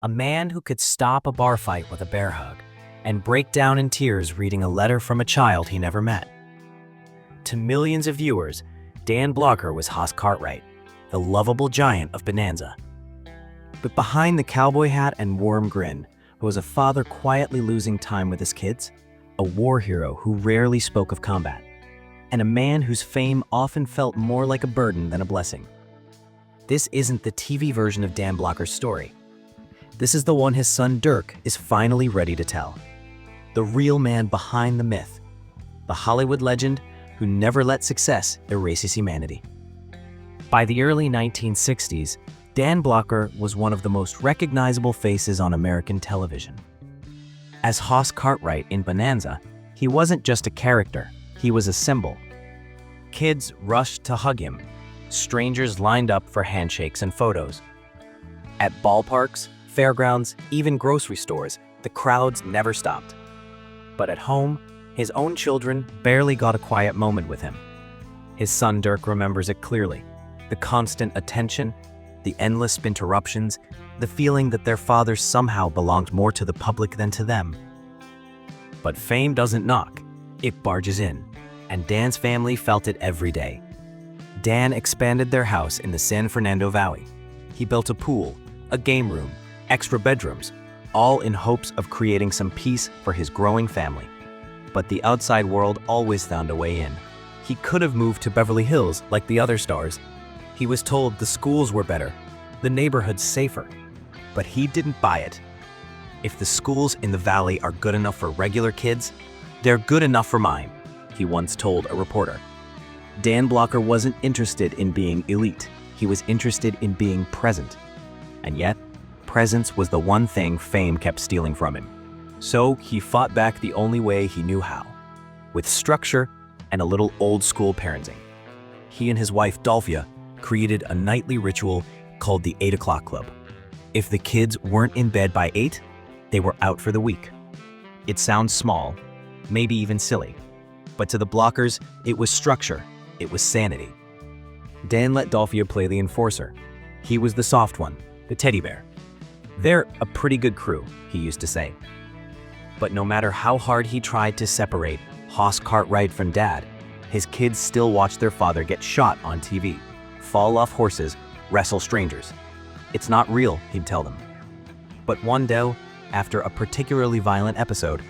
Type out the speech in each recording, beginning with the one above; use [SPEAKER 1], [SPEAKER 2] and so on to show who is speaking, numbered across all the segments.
[SPEAKER 1] A man who could stop a bar fight with a bear hug and break down in tears reading a letter from a child he never met. To millions of viewers, Dan Blocker was Hoss Cartwright, the lovable giant of Bonanza. But behind the cowboy hat and warm grin was a father quietly losing time with his kids, a war hero who rarely spoke of combat, and a man whose fame often felt more like a burden than a blessing. This isn't the TV version of Dan Blocker's story. This is the one his son Durk is finally ready to tell. The real man behind the myth. The Hollywood legend who never let success erase his humanity. By the early 1960s, Dan Blocker was one of the most recognizable faces on American television. As Hoss Cartwright in Bonanza, he wasn't just a character, he was a symbol. Kids rushed to hug him. Strangers lined up for handshakes and photos. At ballparks, fairgrounds, even grocery stores, the crowds never stopped. But at home, his own children barely got a quiet moment with him. His son Durk remembers it clearly. The constant attention, the endless interruptions, the feeling that their father somehow belonged more to the public than to them. But fame doesn't knock, it barges in, and Dan's family felt it every day. Dan expanded their house in the San Fernando Valley. He built a pool, a game room, extra bedrooms, all in hopes of creating some peace for his growing family. But the outside world always found a way in. He could have moved to Beverly Hills like the other stars. He was told the schools were better, the neighborhoods safer, but he didn't buy it. If the schools in the valley are good enough for regular kids, they're good enough for mine, he once told a reporter. Dan Blocker wasn't interested in being elite. He was interested in being present. And yet, presence was the one thing fame kept stealing from him. So he fought back the only way he knew how, with structure and a little old-school parenting. He and his wife, Dolphia, created a nightly ritual called the 8 o'clock club. If the kids weren't in bed by 8, they were out for the week. It sounds small, maybe even silly, but to the Blockers, it was structure, it was sanity. Dan let Dolphia play the enforcer. He was the soft one, the teddy bear. They're a pretty good crew, he used to say. But no matter how hard he tried to separate Hoss Cartwright from Dad, his kids still watched their father get shot on TV, fall off horses, wrestle strangers. It's not real, he'd tell them. But one day, after a particularly violent episode,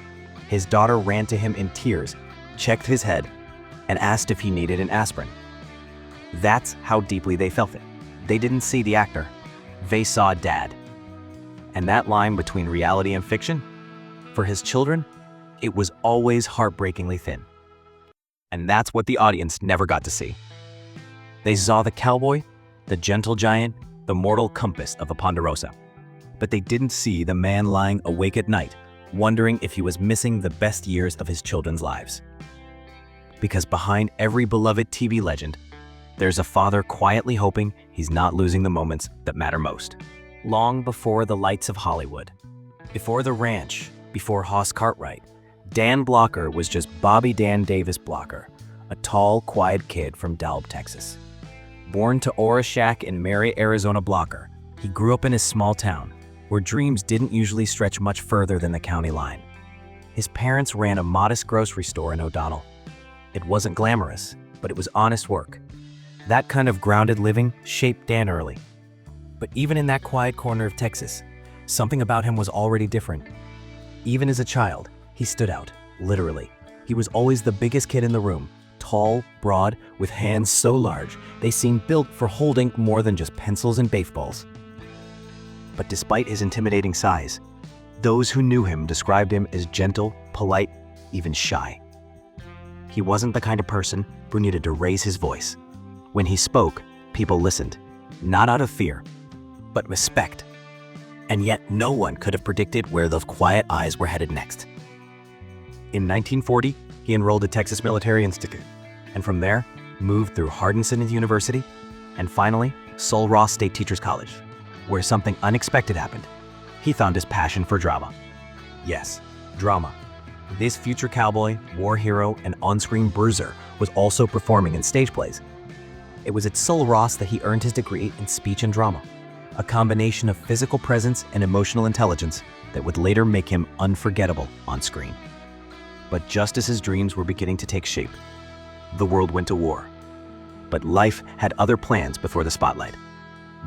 [SPEAKER 1] his daughter ran to him in tears, checked his head, and asked if he needed an aspirin. That's how deeply they felt it. They didn't see the actor. They saw Dad. And that line between reality and fiction? For his children, it was always heartbreakingly thin. And that's what the audience never got to see. They saw the cowboy, the gentle giant, the mortal compass of a Ponderosa. But they didn't see the man lying awake at night, wondering if he was missing the best years of his children's lives. Because behind every beloved TV legend, there's a father quietly hoping he's not losing the moments that matter most. Long before the lights of Hollywood, before the ranch, before Hoss Cartwright, Dan Blocker was just Bobby Dan Davis Blocker, a tall, quiet kid from Dalb, Texas. Born to Ora Shack and Mary, Arizona Blocker, he grew up in a small town where dreams didn't usually stretch much further than the county line. His parents ran a modest grocery store in O'Donnell. It wasn't glamorous, but it was honest work. That kind of grounded living shaped Dan early. But even in that quiet corner of Texas, something about him was already different. Even as a child, he stood out, literally. He was always the biggest kid in the room, tall, broad, with hands so large, they seemed built for holding more than just pencils and baseballs. But despite his intimidating size, those who knew him described him as gentle, polite, even shy. He wasn't the kind of person who needed to raise his voice. When he spoke, people listened, not out of fear, but respect. And yet no one could have predicted where those quiet eyes were headed next. In 1940, he enrolled at Texas Military Institute, and from there, moved through Hardin University, and finally, Sul Ross State Teachers College, where something unexpected happened. He found his passion for drama. Yes, drama. This future cowboy, war hero, and on-screen bruiser was also performing in stage plays. It was at Sul Ross that he earned his degree in speech and drama. a combination of physical presence and emotional intelligence that would later make him unforgettable on screen. But just as his dreams were beginning to take shape, the world went to war. But life had other plans before the spotlight.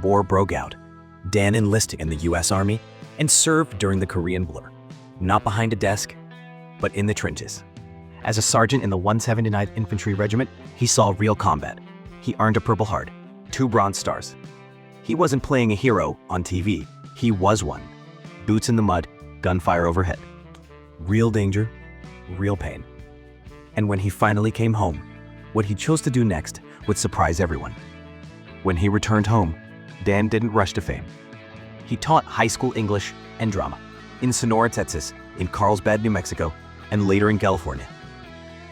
[SPEAKER 1] War broke out. Dan enlisted in the US Army and served during the Korean War, not behind a desk, but in the trenches. As a sergeant in the 179th Infantry Regiment, he saw real combat. He earned a Purple Heart, 2 Bronze Stars. He wasn't playing a hero on TV, he was one. Boots in the mud, gunfire overhead. Real danger, real pain. And when he finally came home, what he chose to do next would surprise everyone. When he returned home, Dan didn't rush to fame. He taught high school English and drama in Sonora, Texas, in Carlsbad, New Mexico, and later in California.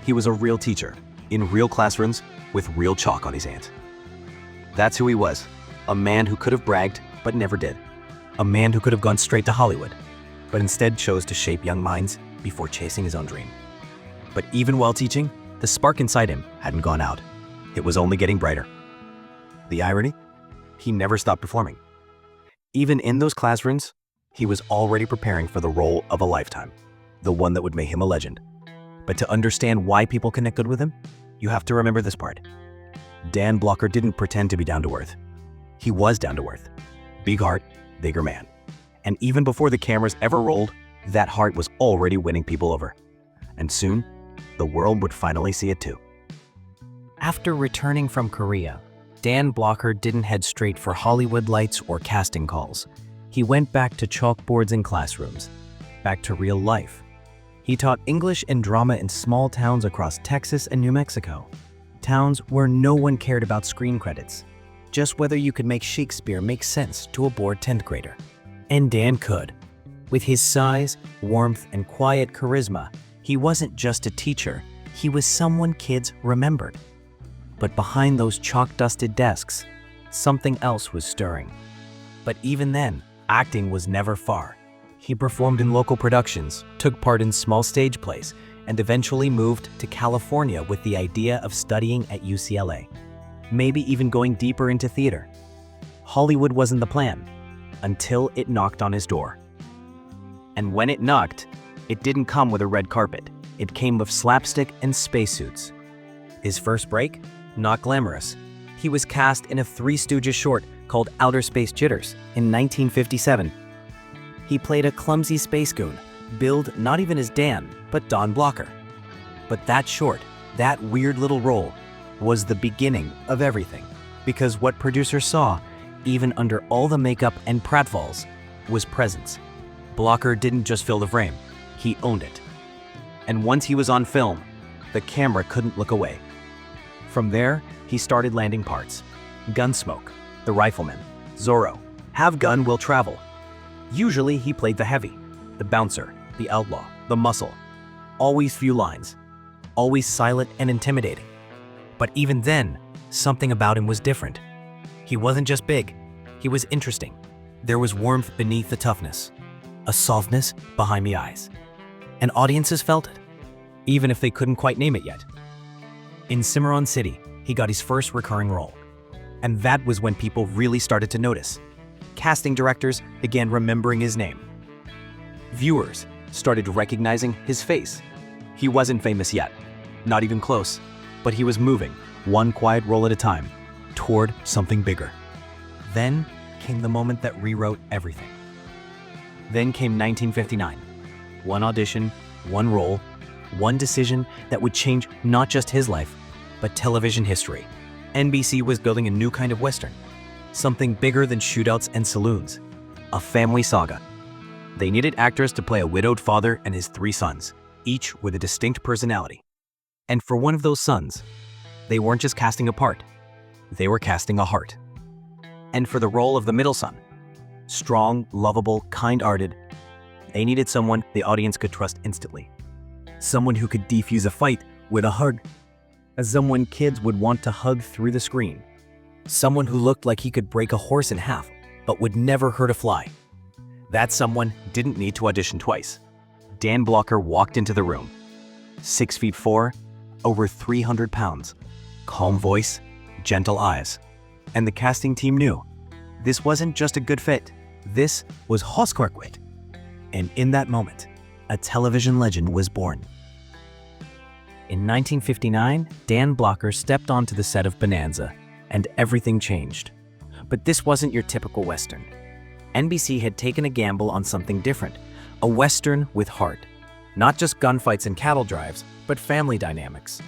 [SPEAKER 1] He was a real teacher, in real classrooms, with real chalk on his hands. That's who he was, a man who could have bragged, but never did. A man who could have gone straight to Hollywood, but instead chose to shape young minds before chasing his own dream. But even while teaching, the spark inside him hadn't gone out. It was only getting brighter. The irony? He never stopped performing. Even in those classrooms, he was already preparing for the role of a lifetime, the one that would make him a legend. But to understand why people connected with him, you have to remember this part. Dan Blocker didn't pretend to be down to earth. He was down to earth. Big heart, bigger man. And even before the cameras ever rolled, that heart was already winning people over. And soon, the world would finally see it too. After returning from Korea, Dan Blocker didn't head straight for Hollywood lights or casting calls. He went back to chalkboards and classrooms, back to real life. He taught English and drama in small towns across Texas and New Mexico, towns where no one cared about screen credits, just whether you could make Shakespeare make sense to a bored 10th grader. And Dan could. With his size, warmth, and quiet charisma, he wasn't just a teacher, he was someone kids remembered. But behind those chalk-dusted desks, something else was stirring. But even then, acting was never far. He performed in local productions, took part in small stage plays, and eventually moved to California with the idea of studying at UCLA, maybe even going deeper into theater. Hollywood wasn't the plan, until it knocked on his door. And when it knocked, it didn't come with a red carpet. It came with slapstick and spacesuits. His first break? Not glamorous. He was cast in a Three Stooges short called Outer Space Jitters in 1957. He played a clumsy space goon, billed not even as Dan, but Don Blocker. But that short, that weird little role, was the beginning of everything. Because what producers saw, even under all the makeup and pratfalls, was presence. Blocker didn't just fill the frame, he owned it. And once he was on film, the camera couldn't look away. From there, he started landing parts. Gunsmoke, The Rifleman, Zorro, Have Gun Will Travel. Usually he played the heavy, the bouncer, the outlaw, the muscle. Always few lines, always silent and intimidating. But even then, something about him was different. He wasn't just big, he was interesting. There was warmth beneath the toughness, a softness behind the eyes. And audiences felt it, even if they couldn't quite name it yet. In Cimarron City, he got his first recurring role. And that was when people really started to notice. Casting directors began remembering his name. Viewers started recognizing his face. He wasn't famous yet, not even close, but he was moving, one quiet role at a time, toward something bigger. Then came the moment that rewrote everything. Then came 1959. One audition, one role, one decision that would change not just his life, but television history. NBC was building a new kind of Western, something bigger than shootouts and saloons, a family saga. They needed actors to play a widowed father and his 3 sons, each with a distinct personality. And for one of those sons, they weren't just casting a part, they were casting a heart. And for the role of the middle son, strong, lovable, kind-hearted, they needed someone the audience could trust instantly. Someone who could defuse a fight with a hug, as someone kids would want to hug through the screen. Someone who looked like he could break a horse in half, but would never hurt a fly. That someone didn't need to audition twice. Dan Blocker walked into the room. 6'4", over 300 pounds, calm voice, gentle eyes. And the casting team knew This wasn't just a good fit. This was Hoss Cartwright. And in that moment, a television legend was born. In 1959, Dan Blocker stepped onto the set of Bonanza, and everything changed. But this wasn't your typical Western. NBC had taken a gamble on something different, a Western with heart. Not just gunfights and cattle drives, but family dynamics.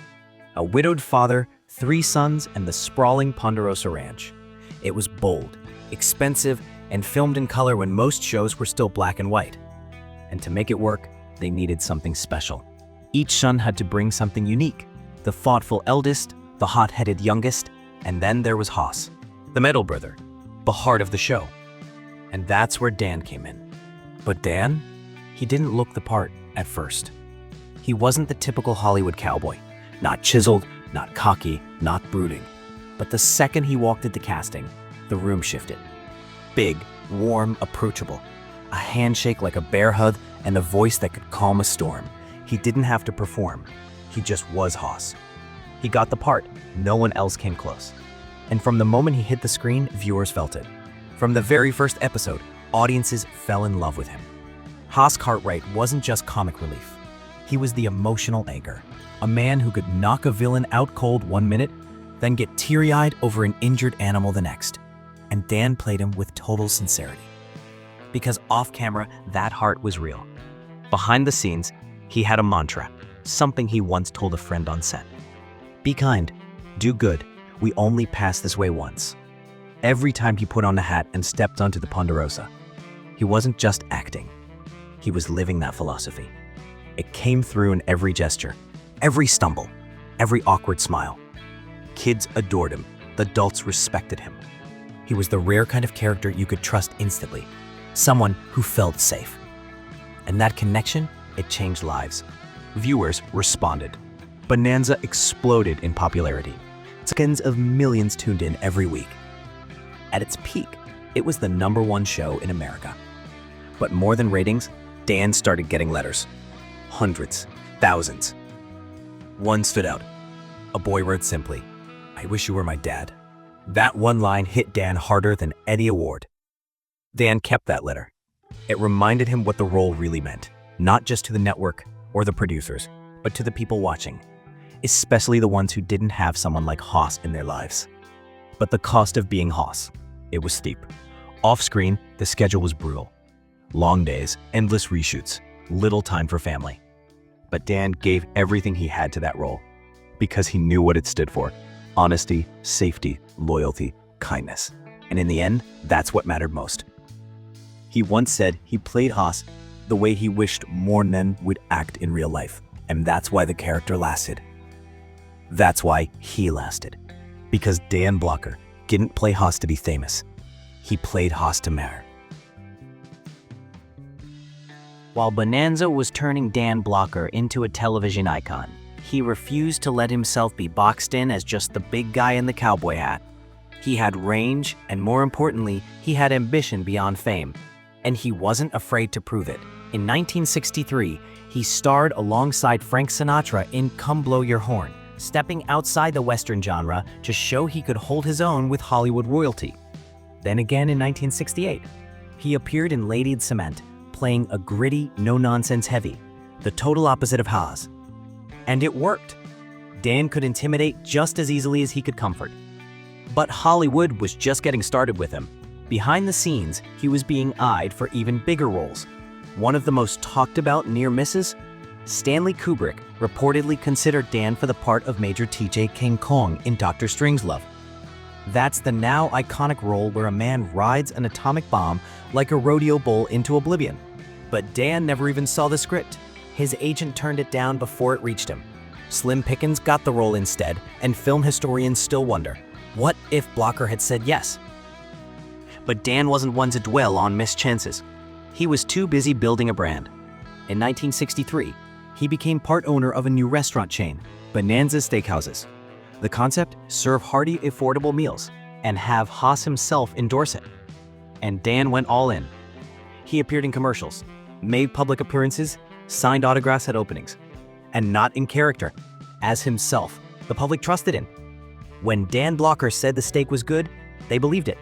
[SPEAKER 1] A widowed father, 3 sons, and the sprawling Ponderosa Ranch. It was bold, expensive, and filmed in color when most shows were still black and white. And to make it work, they needed something special. Each son had to bring something unique. The thoughtful eldest, the hot-headed youngest, and then there was Hoss, the middle brother, the heart of the show. And that's where Dan came in. But Dan, he didn't look the part at first. He wasn't the typical Hollywood cowboy, not chiseled, not cocky, not brooding. But the second he walked into casting, the room shifted. Big, warm, approachable. A handshake like a bear hug and a voice that could calm a storm. He didn't have to perform. He just was Hoss. He got the part. No one else came close. And from the moment he hit the screen, viewers felt it. From the very first episode, audiences fell in love with him. Hoss Cartwright wasn't just comic relief. He was the emotional anchor, a man who could knock a villain out cold one minute, then get teary-eyed over an injured animal the next. And Dan played him with total sincerity. Because off-camera, that heart was real. Behind the scenes, he had a mantra, something he once told a friend on set. Be kind, do good, we only pass this way once. Every time he put on a hat and stepped onto the Ponderosa, he wasn't just acting. He was living that philosophy. It came through in every gesture, every stumble, every awkward smile. Kids adored him, the adults respected him. He was the rare kind of character you could trust instantly, someone who felt safe. And that connection, it changed lives. Viewers responded. Bonanza exploded in popularity. Tens of millions tuned in every week. At its peak, it was the #1 show in America. But more than ratings, Dan started getting letters. Hundreds, thousands. One stood out. A boy wrote simply, "I wish you were my dad." That one line hit Dan harder than any award. Dan kept that letter. It reminded him what the role really meant, not just to the network or the producers, but to the people watching, especially the ones who didn't have someone like Hoss in their lives. But the cost of being Hoss, it was steep. Off-screen, the schedule was brutal. Long days, endless reshoots, little time for family. But Dan gave everything he had to that role because he knew what it stood for: honesty, safety, loyalty, kindness. And in the end, that's what mattered most. He once said he played Hoss the way he wished more men would act in real life, and that's why the character lasted. That's why he lasted. Because Dan Blocker didn't play Hoss to be famous. He played Hoss to matter. While Bonanza was turning Dan Blocker into a television icon, he refused to let himself be boxed in as just the big guy in the cowboy hat. He had range, and more importantly, he had ambition beyond fame. And he wasn't afraid to prove it. In 1963, he starred alongside Frank Sinatra in Come Blow Your Horn, stepping outside the Western genre to show he could hold his own with Hollywood royalty. Then again in 1968, he appeared in Lady's Cement, playing a gritty, no-nonsense heavy, the total opposite of Hoss. And it worked. Dan could intimidate just as easily as he could comfort. But Hollywood was just getting started with him. Behind the scenes, he was being eyed for even bigger roles. One of the most talked about near misses? Stanley Kubrick reportedly considered Dan for the part of Major T.J. King Kong in Dr. Strangelove. That's the now iconic role where a man rides an atomic bomb like a rodeo bull into oblivion. But Dan never even saw the script. His agent turned it down before it reached him. Slim Pickens got the role instead, and film historians still wonder, what if Blocker had said yes? But Dan wasn't one to dwell on missed chances. He was too busy building a brand. In 1963, he became part owner of a new restaurant chain, Bonanza Steakhouses. The concept: serve hearty, affordable meals, and have Hoss himself endorse it. And Dan went all in. He appeared in commercials, made public appearances, signed autographs at openings. And not in character, as himself, the public trusted him. When Dan Blocker said the steak was good, they believed it.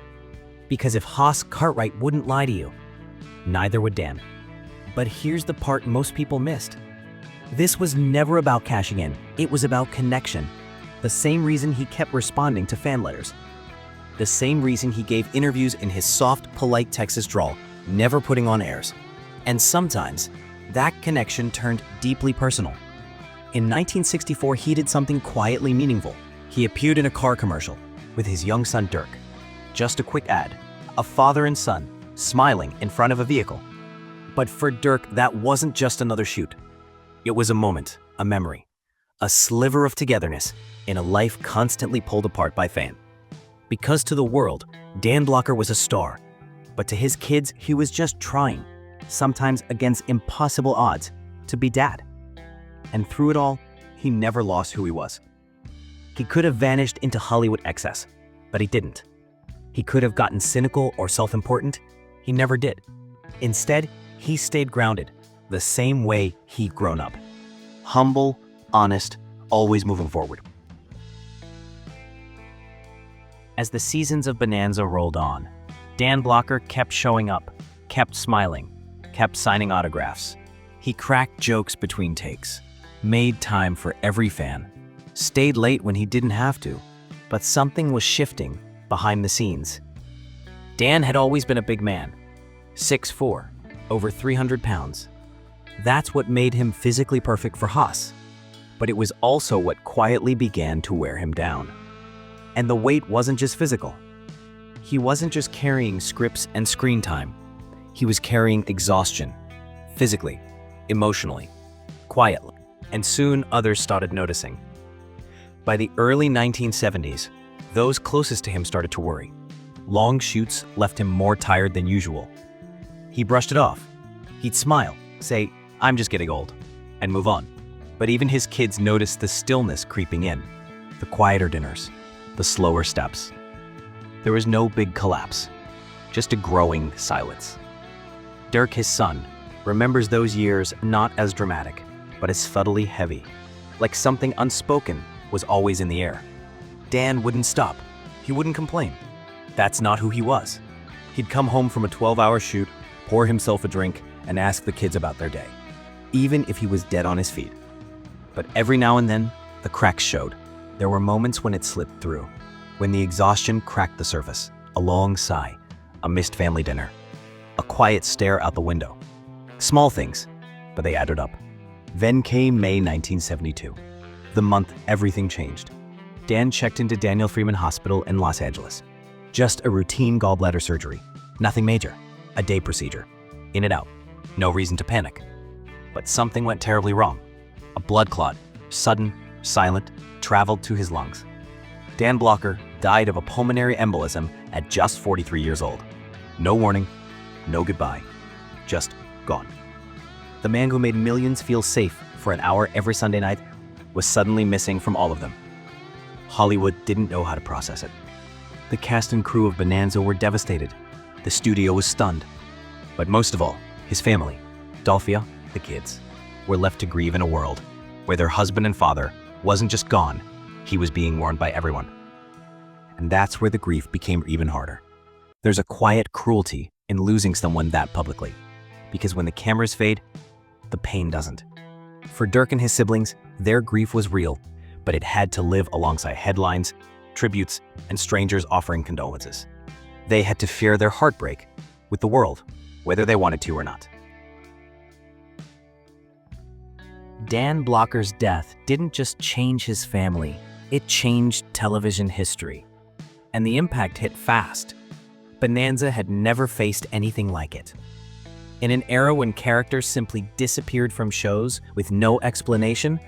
[SPEAKER 1] Because if Hoss Cartwright wouldn't lie to you, neither would Dan. But here's the part most people missed. This was never about cashing in. It was about connection. The same reason he kept responding to fan letters. The same reason he gave interviews in his soft, polite Texas drawl, never putting on airs. And sometimes, that connection turned deeply personal. In 1964, he did something quietly meaningful. He appeared in a car commercial with his young son Durk. Just a quick ad, a father and son smiling in front of a vehicle. But for Durk, that wasn't just another shoot. It was a moment, a memory, a sliver of togetherness in a life constantly pulled apart by fan. Because to the world, Dan Blocker was a star, but to his kids, he was just trying, sometimes against impossible odds, to be dad. And through it all, he never lost who he was. He could have vanished into Hollywood excess, but he didn't. He could have gotten cynical or self-important. He never did. Instead, he stayed grounded, the same way he'd grown up. Humble, honest, always moving forward. As the seasons of Bonanza rolled on, Dan Blocker kept showing up, kept smiling, kept signing autographs. He cracked jokes between takes, made time for every fan, stayed late when he didn't have to, but something was shifting behind the scenes. Dan had always been a big man, 6'4", over 300 pounds. That's what made him physically perfect for Hoss, but it was also what quietly began to wear him down. And the weight wasn't just physical. He wasn't just carrying scripts and screen time. He was carrying exhaustion, physically, emotionally, quietly, and soon others started noticing. By the early 1970s, those closest to him started to worry. Long shoots left him more tired than usual. He brushed it off. He'd smile, say, "I'm just getting old," and move on. But even his kids noticed the stillness creeping in, the quieter dinners, the slower steps. There was no big collapse, just a growing silence. Durk, his son, remembers those years not as dramatic, but as subtly heavy, like something unspoken was always in the air. Dan wouldn't stop. He wouldn't complain. That's not who he was. He'd come home from a 12-hour shoot, pour himself a drink, and ask the kids about their day, even if he was dead on his feet. But every now and then, the cracks showed. There were moments when it slipped through, when the exhaustion cracked the surface, a long sigh, a missed family dinner, a quiet stare out the window. Small things, but they added up. Then came May 1972, the month everything changed. Dan checked into Daniel Freeman Hospital in Los Angeles. Just a routine gallbladder surgery. Nothing major. A day procedure. In and out. No reason to panic. But something went terribly wrong. A blood clot, sudden, silent, traveled to his lungs. Dan Blocker died of a pulmonary embolism at just 43 years old. No warning, no goodbye, just gone. The man who made millions feel safe for an hour every Sunday night was suddenly missing from all of them. Hollywood didn't know how to process it. The cast and crew of Bonanza were devastated. The studio was stunned. But most of all, his family, Dolphia, the kids, were left to grieve in a world where their husband and father wasn't just gone, he was being mourned by everyone. And that's where the grief became even harder. There's a quiet cruelty in losing someone that publicly, because when the cameras fade, the pain doesn't. For Durk and his siblings, their grief was real, but it had to live alongside headlines, tributes, and strangers offering condolences. They had to share their heartbreak with the world, whether they wanted to or not. Dan Blocker's death didn't just change his family, it changed television history. And the impact hit fast. Bonanza had never faced anything like it. In an era when characters simply disappeared from shows with no explanation,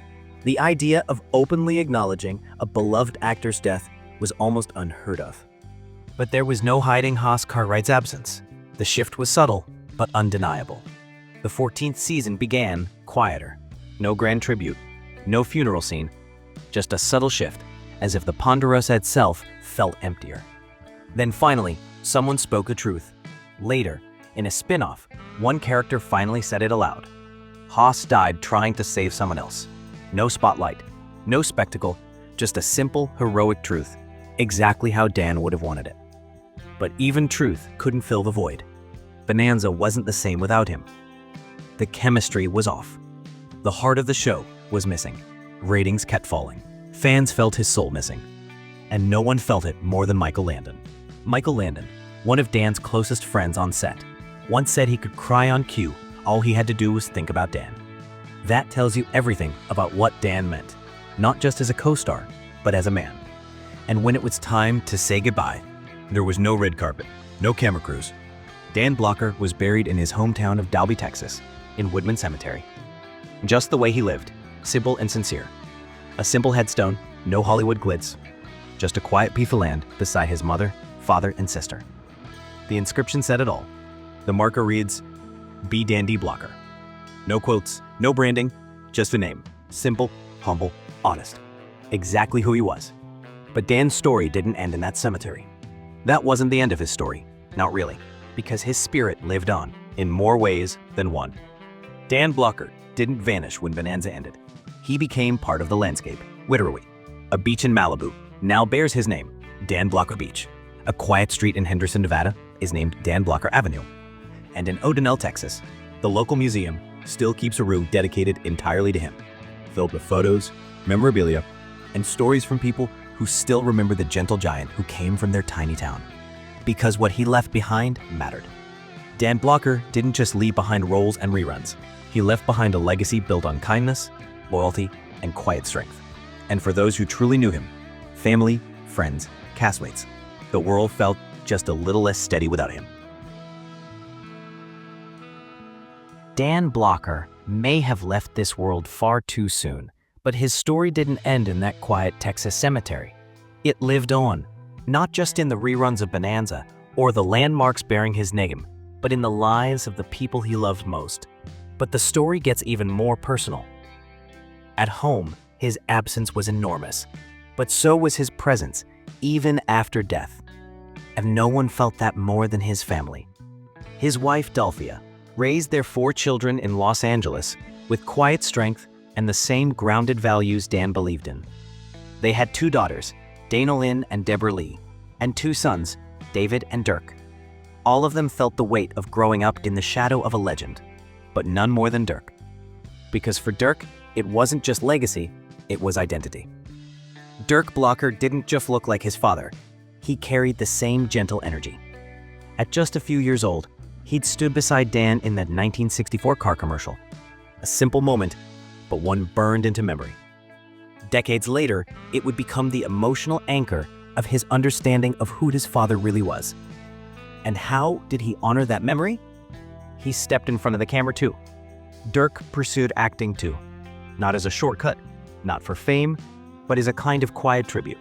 [SPEAKER 1] the idea of openly acknowledging a beloved actor's death was almost unheard of. But there was no hiding Hoss Cartwright's absence. The shift was subtle, but undeniable. The 14th season began quieter. No grand tribute, no funeral scene, just a subtle shift, as if the Ponderosa itself felt emptier. Then finally, someone spoke the truth. Later, in a spin-off, one character finally said it aloud. Hoss died trying to save someone else. No spotlight, no spectacle, just a simple, heroic truth, exactly how Dan would have wanted it. But even truth couldn't fill the void. Bonanza wasn't the same without him. The chemistry was off. The heart of the show was missing. Ratings kept falling. Fans felt his soul missing. And no one felt it more than Michael Landon. Michael Landon, one of Dan's closest friends on set, once said he could cry on cue. All he had to do was think about Dan. That tells you everything about what Dan meant, not just as a co-star, but as a man. And when it was time to say goodbye, there was no red carpet, no camera crews. Dan Blocker was buried in his hometown of Dalby, Texas, in Woodman Cemetery. Just the way he lived, simple and sincere. A simple headstone, no Hollywood glitz, just a quiet piece of land beside his mother, father, and sister. The inscription said it all. The marker reads, "B. Dan D. Blocker." No quotes, no branding, just a name. Simple, humble, honest. Exactly who he was. But Dan's story didn't end in that cemetery. That wasn't the end of his story. Not really, because his spirit lived on in more ways than one. Dan Blocker didn't vanish when Bonanza ended. He became part of the landscape. Literally. A beach in Malibu now bears his name, Dan Blocker Beach. A quiet street in Henderson, Nevada is named Dan Blocker Avenue. And in O'Donnell, Texas, the local museum still keeps a room dedicated entirely to him, filled with photos, memorabilia, and stories from people who still remember the gentle giant who came from their tiny town. Because what he left behind mattered. Dan Blocker didn't just leave behind roles and reruns. He left behind a legacy built on kindness, loyalty, and quiet strength. And for those who truly knew him, family, friends, castmates, the world felt just a little less steady without him. Dan Blocker may have left this world far too soon, but his story didn't end in that quiet Texas cemetery. It lived on, not just in the reruns of Bonanza or the landmarks bearing his name, but in the lives of the people he loved most. But the story gets even more personal. At home, his absence was enormous, but so was his presence, even after death. And no one felt that more than his family. His wife, Dolphia, raised their 4 children in Los Angeles with quiet strength and the same grounded values Dan believed in. They had 2 daughters, Dana Lynn and Deborah Lee, and 2 sons, David and Durk. All of them felt the weight of growing up in the shadow of a legend, but none more than Durk. Because for Durk, it wasn't just legacy, it was identity. Durk Blocker didn't just look like his father, he carried the same gentle energy. At just a few years old, he'd stood beside Dan in that 1964 car commercial. A simple moment, but one burned into memory. Decades later, it would become the emotional anchor of his understanding of who his father really was. And how did he honor that memory? He stepped in front of the camera too. Durk pursued acting too, not as a shortcut, not for fame, but as a kind of quiet tribute.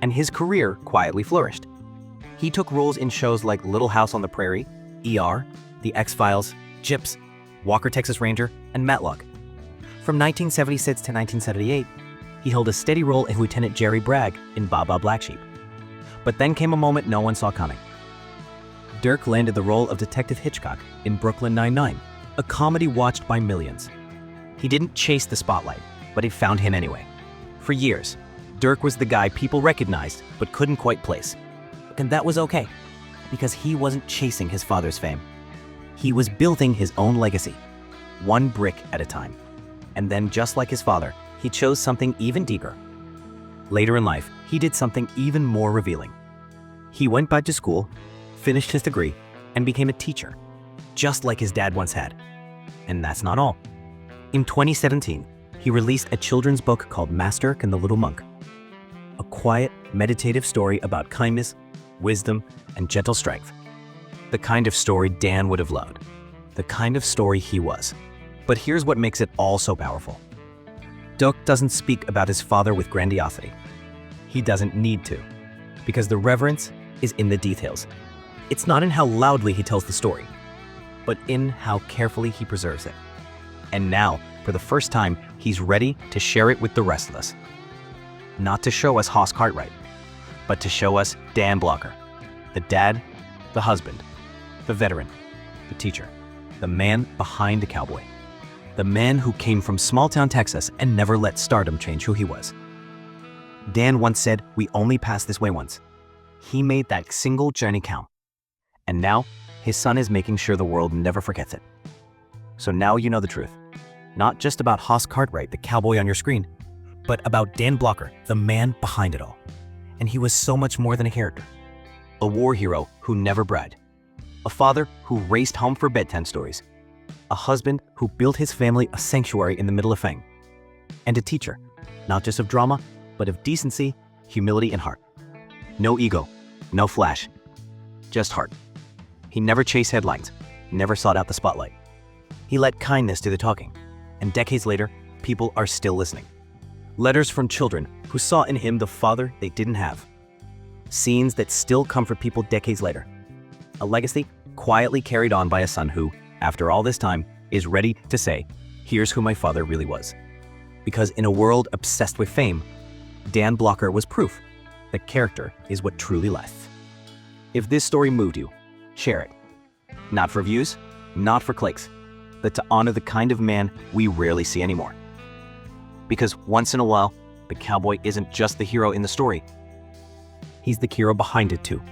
[SPEAKER 1] And his career quietly flourished. He took roles in shows like Little House on the Prairie, ER, The X-Files, Gyps, Walker, Texas Ranger, and Matlock. From 1976 to 1978, he held a steady role as Lieutenant Jerry Bragg in Baba Black Sheep. But then came a moment no one saw coming. Durk landed the role of Detective Hitchcock in Brooklyn Nine-Nine, a comedy watched by millions. He didn't chase the spotlight, but it found him anyway. For years, Durk was the guy people recognized but couldn't quite place. And that was okay, because he wasn't chasing his father's fame. He was building his own legacy, one brick at a time. And then, just like his father, he chose something even deeper. Later in life, he did something even more revealing. He went back to school, finished his degree, and became a teacher, just like his dad once had. And that's not all. In 2017, he released a children's book called Master and the Little Monk. A quiet, meditative story about kindness, wisdom, and gentle strength. The kind of story Dan would have loved. The kind of story he was. But here's what makes it all so powerful. Durk doesn't speak about his father with grandiosity. He doesn't need to, because the reverence is in the details. It's not in how loudly he tells the story, but in how carefully he preserves it. And now, for the first time, he's ready to share it with the rest of us. Not to show us Hoss Cartwright, but to show us Dan Blocker, the dad, the husband, the veteran, the teacher, the man behind the cowboy, the man who came from small-town Texas and never let stardom change who he was. Dan once said, "We only pass this way once." He made that single journey count. And now, his son is making sure the world never forgets it. So now you know the truth. Not just about Hoss Cartwright, the cowboy on your screen, but about Dan Blocker, the man behind it all. And he was so much more than a character. A war hero who never bragged. A father who raced home for bedtime stories. A husband who built his family a sanctuary in the middle of Fang. And a teacher, not just of drama, but of decency, humility, and heart. No ego, no flash, just heart. He never chased headlines, never sought out the spotlight. He let kindness do the talking, and decades later, people are still listening. Letters from children who saw in him the father they didn't have. Scenes that still comfort people decades later. A legacy quietly carried on by a son who, after all this time, is ready to say, here's who my father really was. Because in a world obsessed with fame, Dan Blocker was proof that character is what truly lasts. If this story moved you, share it. Not for views, not for clicks, but to honor the kind of man we rarely see anymore. Because once in a while, the cowboy isn't just the hero in the story. He's the hero behind it too.